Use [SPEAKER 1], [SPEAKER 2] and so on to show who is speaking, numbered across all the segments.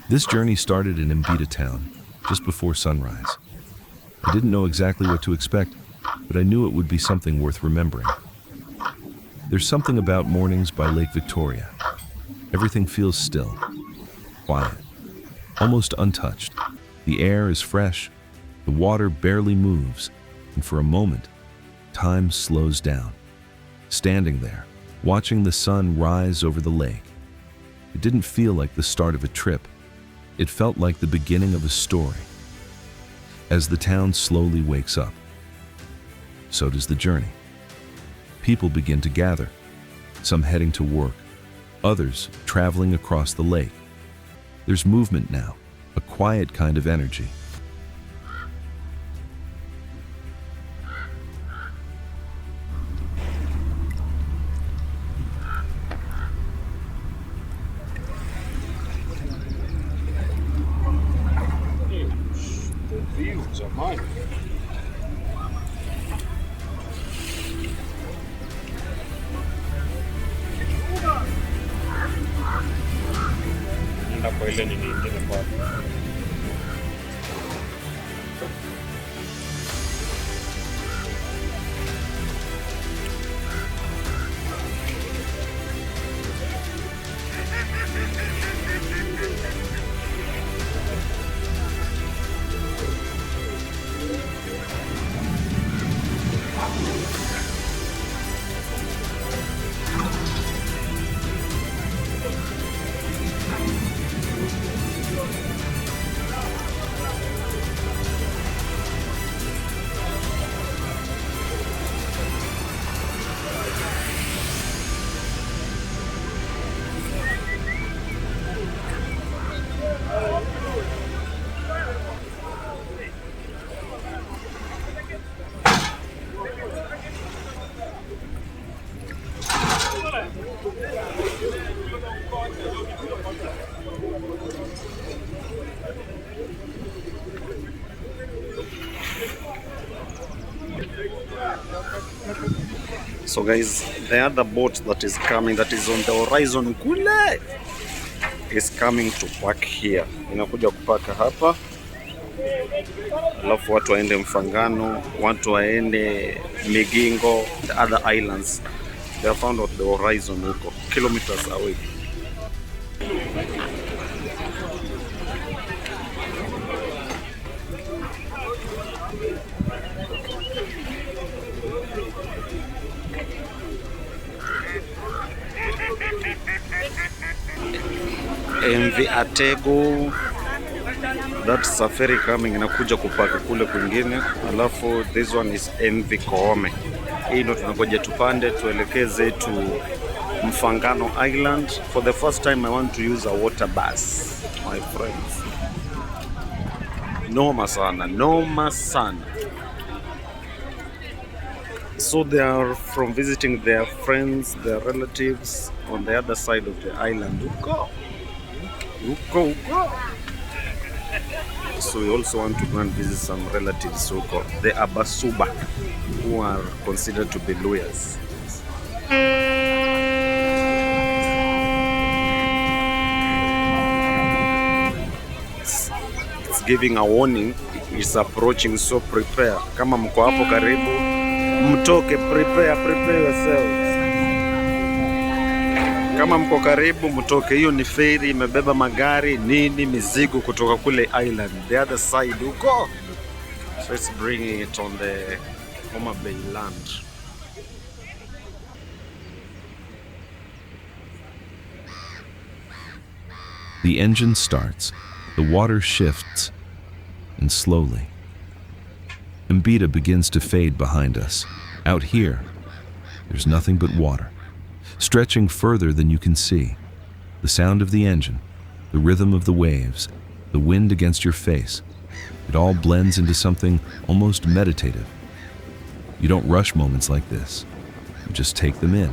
[SPEAKER 1] This journey started in Mbita Town, just before sunrise. I didn't know exactly what to expect, but I knew it would be something worth remembering. There's something about mornings by Lake Victoria. Everything feels still, quiet, almost untouched. The air is fresh, the water barely moves, and for a moment, time slows down. Standing there, watching the sun rise over the lake, it didn't feel like the start of a trip. It felt like the beginning of a story. As the town slowly wakes up, so does the journey. People begin to gather, some heading to work, others traveling across the lake. There's movement now, a quiet kind of energy.
[SPEAKER 2] Views are mine. Nenda kwa ile nini ingine kwa So guys, the other boat that is coming, that is on the horizon kule, is coming to park here. Inakuja kupaka hapa, alafu watu waende Mfangano, watu waende Migingo, the other islands. They are found at the horizon huko, kilometers away. Atego, that safari coming inakuja kupaka kule kwingine, alafu this one is MV Koome. Hii ndo tunangoja tupande tuelekeze to Mfangano Island. For the first time I want to use a waterbus, my friends. Noma sana, noma sana. So they are from visiting their friends, their relatives on the other side of the island. Uko. So we also want to go and visit some relatives, the Abasuba, who are considered to be lawyers. It's giving a warning, it's approaching, so prepare. Kama mko hapo karibu, mtoke, prepare yourselves. Kama mko karibu mtoke, hiyo ni ferry imebeba magari nini mizigo kutoka kule island the other side huko. So it's bringing it on the Homa Bay land.
[SPEAKER 1] The engine starts, the water shifts, and slowly, Mbita begins to fade behind us. Out here, there's nothing but water, stretching further than you can see. The sound of the engine, the rhythm of the waves, the wind against your face, it all blends into something almost meditative. You don't rush moments like this, you just take them in.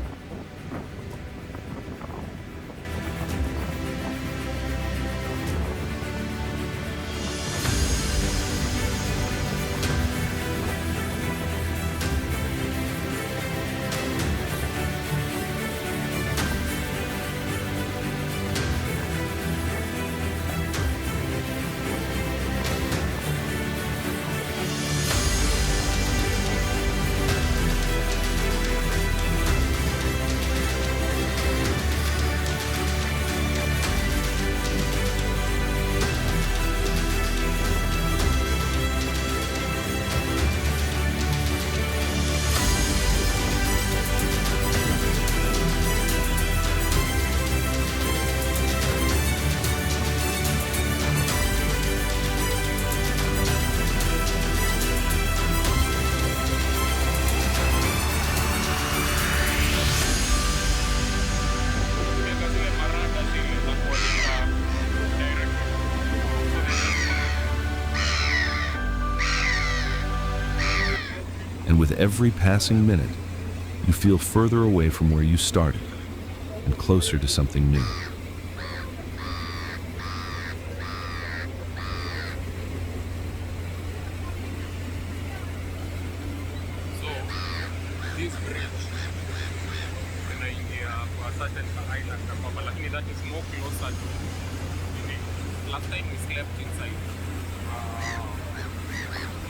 [SPEAKER 1] And with every passing minute, you feel further away from where you started and closer to something new.
[SPEAKER 3] So, this bridge inaingia kwa certain island hapa, lakini that is more closer to last time we slept inside.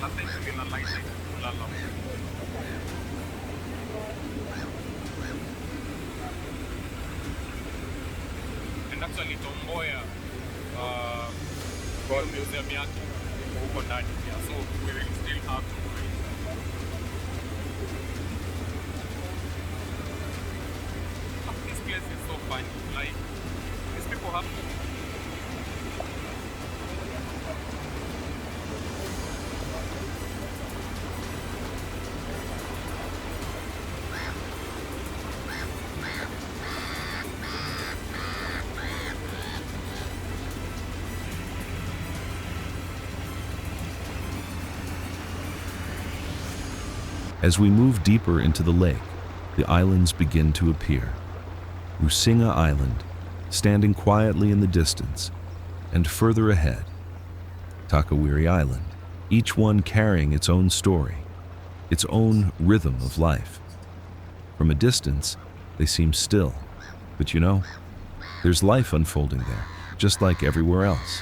[SPEAKER 3] Last time we na light kulala. And actually Tomboya kwa museum yake huko ndani pia, so we will still have to do it. This place is so funny, like these people have
[SPEAKER 1] As we move deeper into the lake, the islands begin to appear. Rusinga Island, standing quietly in the distance, and further ahead, Takawiri Island, each one carrying its own story, its own rhythm of life. From a distance, they seem still, but you know, there's life unfolding there, just like everywhere else.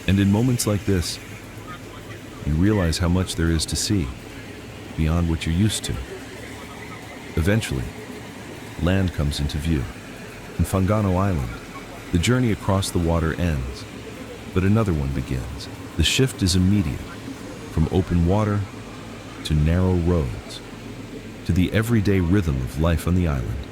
[SPEAKER 1] And in moments like this, you realize how much there is to see, beyond what you're used to. Eventually, land comes into view. Mfangano Island, the journey across the water ends, but another one begins. The shift is immediate, from open water to narrow roads, to the everyday rhythm of life on the island.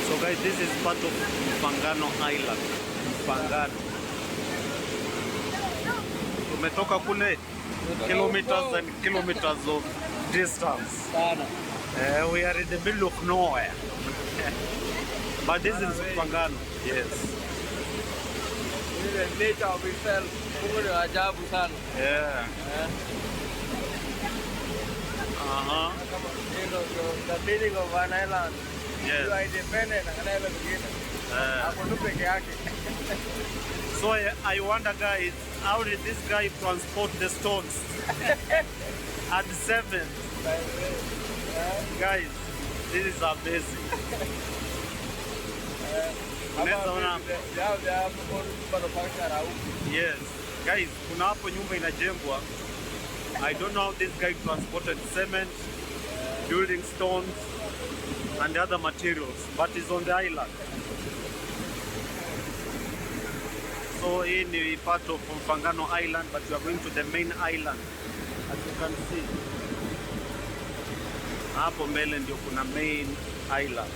[SPEAKER 2] So guys, this is part of Mfangano Island. Mfangano. Tumetoka kule kilometers and kilometers of distance. We are in the middle of nowhere. But this is Mfangano. Yes. Yeah.
[SPEAKER 4] The meaning of an island.
[SPEAKER 2] Yes.
[SPEAKER 4] You are independent and an island
[SPEAKER 2] So I wonder, guys, how did this guy transport the stones at 7? Guys, this is amazing. Yes, guys, kuna hapo nyumba inajengwa. I don't know how this guy transported cement, building stones, and other materials, but he's on the island. So hii ni part of Mfangano Island, but we are going to the main island, as you can see. Hapo mbele ndio kuna main island.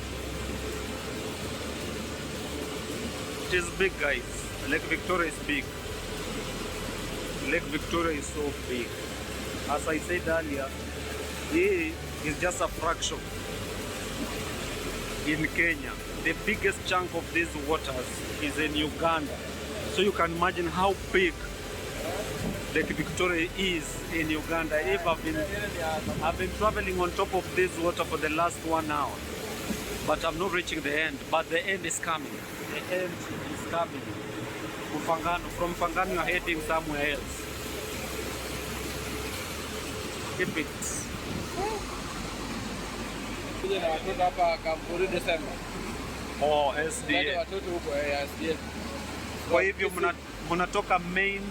[SPEAKER 2] It is big, guys. Lake Victoria is big. Lake Victoria is so big. As I said earlier, here is just a fraction in Kenya. The biggest chunk of these waters is in Uganda. So you can imagine how big Lake Victoria is in Uganda. If I've been traveling on top of this water for the last 1 hour. but I'm not reaching the end. But the end is coming. The end is coming. Mfangano. From Mfangano, you're heading somewhere else. Keep it.
[SPEAKER 4] Kuja na watoto hapa Kampuri Desemba.
[SPEAKER 2] Oh,
[SPEAKER 4] Wale
[SPEAKER 2] SDA.
[SPEAKER 4] watoto huko SDA.
[SPEAKER 2] Kwa hivyo mnatoka main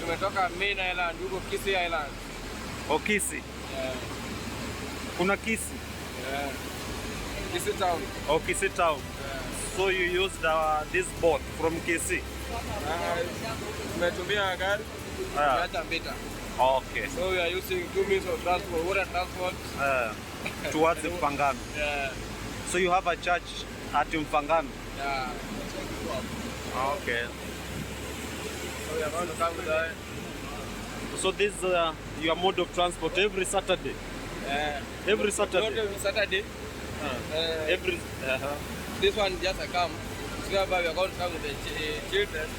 [SPEAKER 4] Tumetoka Main Island huko Kisi Island.
[SPEAKER 2] o Kisi.
[SPEAKER 4] Yeah.
[SPEAKER 2] Kuna Kisi.
[SPEAKER 4] Yeah. Kisi Town.
[SPEAKER 2] O Kisi Town.
[SPEAKER 4] Yeah.
[SPEAKER 2] So you used this boat from Kisi.
[SPEAKER 4] Tumetumia gari. Tumeacha Mbita.
[SPEAKER 2] Okay.
[SPEAKER 4] So we are using 2 means of transport, water transport.
[SPEAKER 2] Towards Mfangano.
[SPEAKER 4] Yeah.
[SPEAKER 2] So you have a church at Mfangano.
[SPEAKER 4] Yeah.
[SPEAKER 2] Okay.
[SPEAKER 4] So we are going to come there.
[SPEAKER 2] So this your mode of transport every Saturday. Every
[SPEAKER 4] Not
[SPEAKER 2] Saturday.
[SPEAKER 4] every Saturday.
[SPEAKER 2] Every.
[SPEAKER 4] This one just a come. We are going to come with the children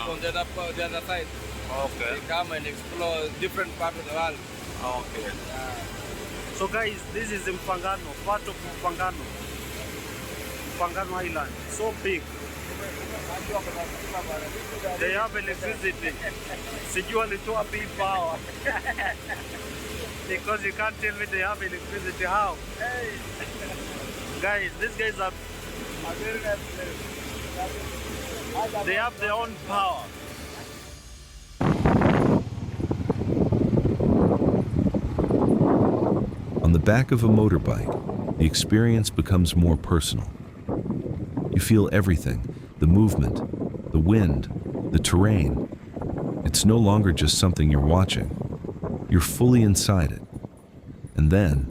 [SPEAKER 4] from the other side.
[SPEAKER 2] Okay.
[SPEAKER 4] They come and explore different parts of the world.
[SPEAKER 2] Okay. So guys, this is Mfangano, part of Mfangano. Mfangano Island, so big. They have electricity. Sijui walitoa big power. Because you can't tell me they have electricity. How? Guys, these guys are. They have their own power.
[SPEAKER 1] On the back of a motorbike, the experience becomes more personal. You feel everything, the movement, the wind, the terrain. It's no longer just something you're watching. You're fully inside it. And then,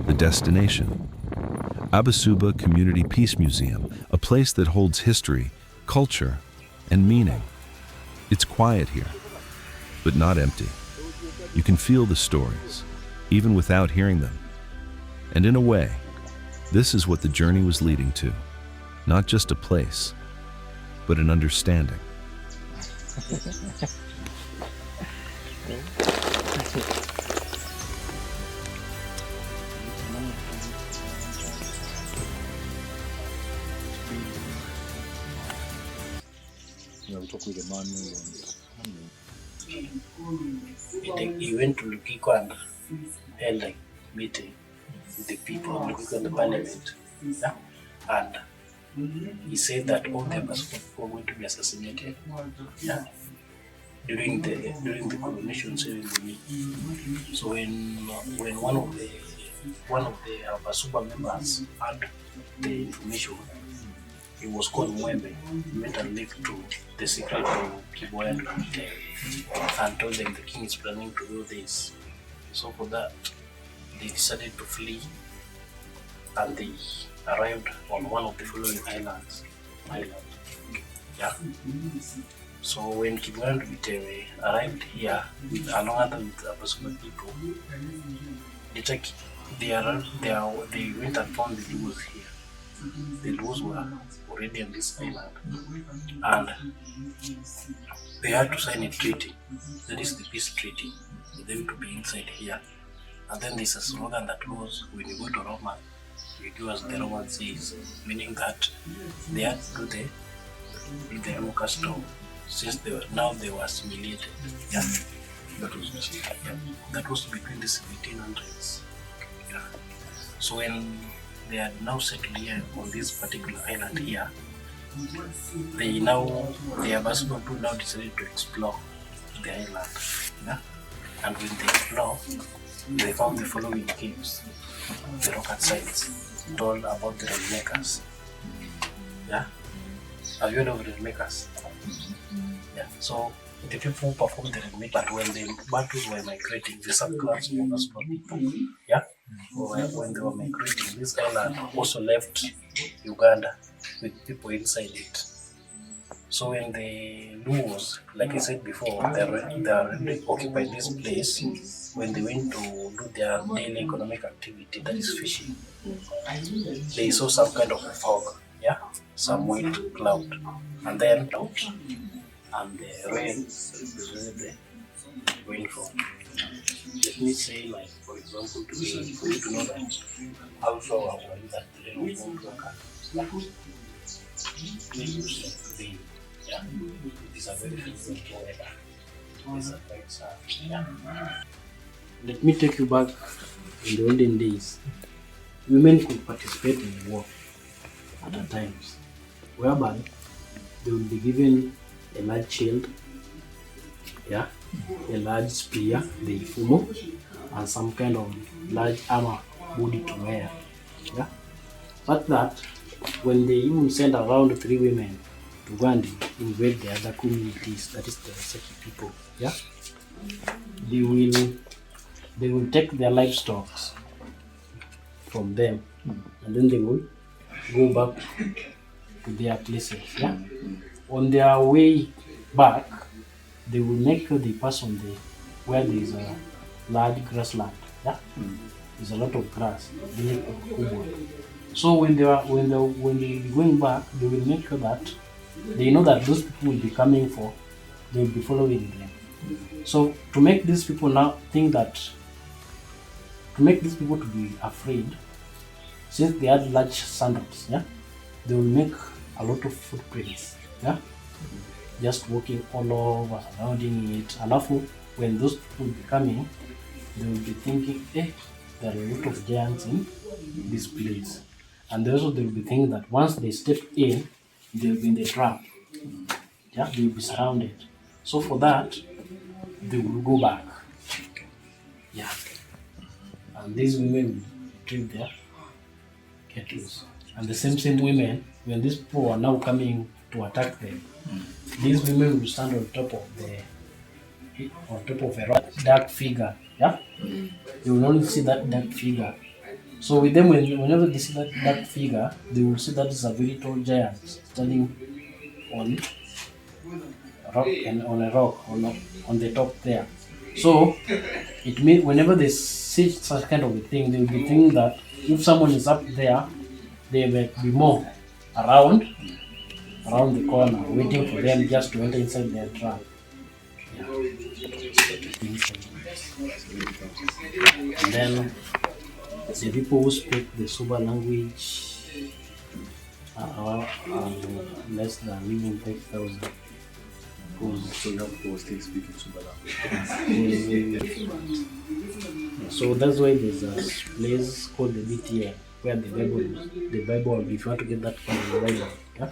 [SPEAKER 1] the destination. Abasuba Community Peace Museum, a place that holds history, culture, and meaning. It's quiet here, but not empty. You can feel the stories, even without hearing them. And in a way, this is what the journey was leading to. Not just a place, but an understanding.
[SPEAKER 5] He went to Lukiko and held a meeting with the people of Lukiko and the parliament. Yeah? And he said that all the Abasuba people were going to be assassinated. Yeah? During the coronation ceremony. So when one of the Abasuba members had the information, he was called Mwembe. He went and leaked to the secret of Kiboya and told them the king is planning to do this. So for that, they decided to flee and they arrived on one of the following islands. Yeah. So when Kiboya and arrived here with along with Abasuba people, they went and found the Luos here. The Luos were already on this island, and they had to sign a treaty. That is the peace treaty, for them to be inside here. And then there's a slogan that goes, when you go to Roma, you do as the Roman says, meaning that they had to do the Roman custom, since they were assimilated. Yeah. That was between the 1700s. Yeah. So when they had now settled here on this particular island here, the Abasuba people now decided to explore the island. Yeah? And when they explore, they found the following caves, the rock sites, told about the rainmakers. Yeah? Have you heard of rainmakers? Yeah. So the people who performed the rainmaking, but when the battles were migrating, the subclass of Abasuba people, yeah? When they were migrating, this island also left Uganda with people inside it. So when the Luos, like I said before, they already occupied this place. When they went to do their daily economic activity, that is fishing, they saw some kind of fog, yeah, some white cloud, and then out, and the rain represented the rainfall. Let me say, like, for example, for you to know that how sure are you that the Yeah, these are very frequent weather. These are quite sad. Yeah. Let me take you back in the olden days. Women could participate in the war at times, whereby they would be given a large shield, yeah, a large spear, the fumo, and some kind of large armor body to wear. Yeah. But that when they even send around 3 women to go and invade the other communities, that is the Seki people, yeah, they will take their livestock from them, and then they will go back to their places. Yeah. On their way back, they will make sure they pass on where there is a large grassland. Yeah, there's a lot of grass. So when they be going back, they will make sure that they know that those people will be coming they will be following them. So to make these people now think that, to make these people to be afraid, since they had large sandals, yeah, they will make a lot of footprints, yeah, just walking all over, surrounding it. And after, when those people will be coming, they will be thinking, there are a lot of giants in this place. And also they will be thinking that once they step in, they will be in the trap. Yeah, they will be surrounded. So for that, they will go back. Yeah. And these women will treat their kettles. And the same women, when these people are now coming to attack them, these women will stand on top of a dark figure. Yeah? You will only see that dark figure. So with them, whenever they see that dark figure, they will see that it's a very tall giant standing on a rock on the top there. So it means whenever they see such kind of a thing, they will be thinking that if someone is up there, there may be more around the corner, waiting for them just to enter inside their trap. Yeah. And then the people who speak the Suba language are less than even 5,000.
[SPEAKER 1] So you have people still speaking Suba language.
[SPEAKER 5] So that's why there's a place called the BTL where the Bible, if you want to get that from the Bible, yeah?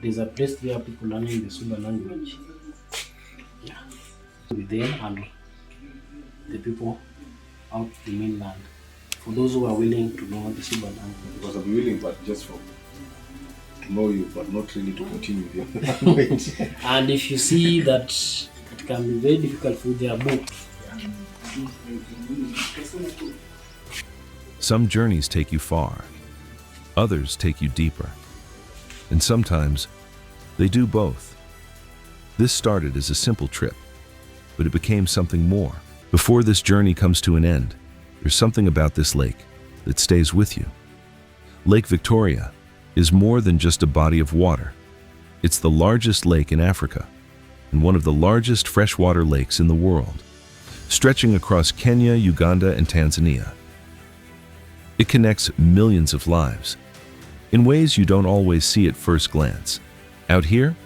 [SPEAKER 5] There's a place where people learning the Suba language. Yeah. With them and the people out the mainland. For those who are willing to know the Suba language.
[SPEAKER 1] Because I'm willing, but just to know you, but not really to continue with your language.
[SPEAKER 5] And if you see that it can be very difficult for their book.
[SPEAKER 1] Some journeys take you far, others take you deeper, and sometimes they do both. This started as a simple trip, but it became something more. Before this journey comes to an end, there's something about this lake that stays with you. Lake Victoria is more than just a body of water. It's the largest lake in Africa and one of the largest freshwater lakes in the world, stretching across Kenya, Uganda, and Tanzania. It connects millions of lives in ways you don't always see at first glance. Out here,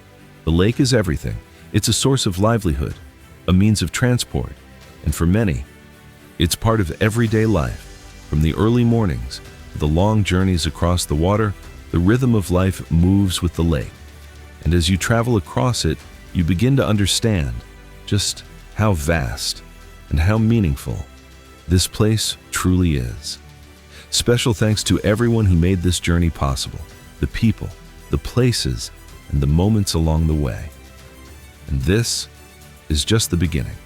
[SPEAKER 1] the lake is everything. It's a source of livelihood, a means of transport, and for many, it's part of everyday life. From the early mornings to the long journeys across the water, the rhythm of life moves with the lake. And as you travel across it, you begin to understand just how vast and how meaningful this place truly is. Special thanks to everyone who made this journey possible, the people, the places, and the moments along the way. And this is just the beginning.